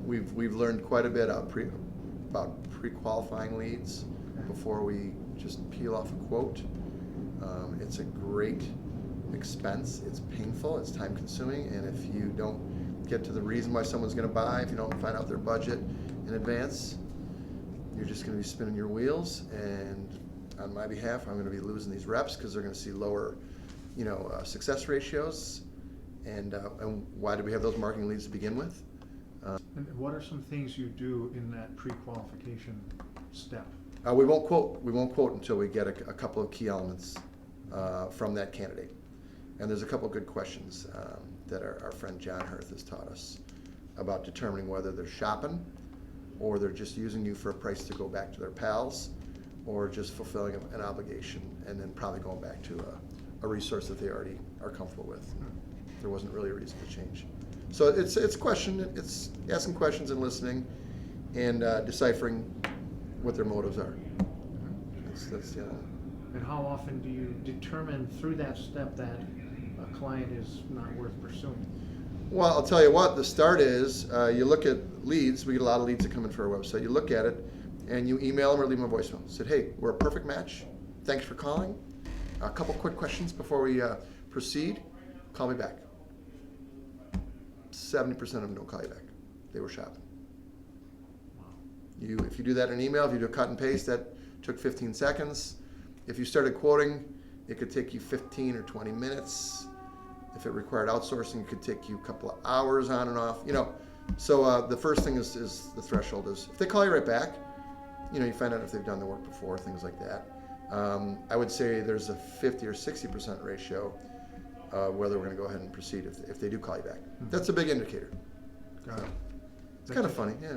we've learned quite a bit about pre-qualifying leads before we just peel off a quote. It's a great expense. It's painful. It's time consuming. And if you don't get to the reason why someone's going to buy, if you don't find out their budget in advance, you're just going to be spinning your wheels. And on my behalf, I'm going to be losing these reps because they're going to see lower, success ratios. And why do we have those marketing leads to begin with? And what are some things you do in that pre-qualification step? We won't quote until we get a couple of key elements from that candidate. And there's a couple of good questions that our friend John Hurth has taught us about determining whether they're shopping or they're just using you for a price to go back to their pals or just fulfilling an obligation and then probably going back to a resource that they already are comfortable with. There wasn't really a reason to change. So it's asking questions and listening and deciphering what their motives are. And how often do you determine through that step that a client is not worth pursuing? Well, I'll tell you what, the start is you look at leads. We get a lot of leads that come in for our website. You look at it and you email them or leave them a voicemail. Said, hey, we're a perfect match. Thanks for calling. A couple quick questions before we proceed. Call me back. 70% of them don't call you back. They were shopping. Wow. If you do that in an email, if you do a cut and paste, that took 15 seconds. If you started quoting, it could take you 15 or 20 minutes. If it required outsourcing, it could take you a couple of hours on and off. So the first thing is the threshold is if they call you right back, you find out if they've done the work before, things like that. I would say there's a 50 or 60% ratio whether we're going to go ahead and proceed if they do call you back. That's a big indicator. Got it. It's kind of funny, yeah.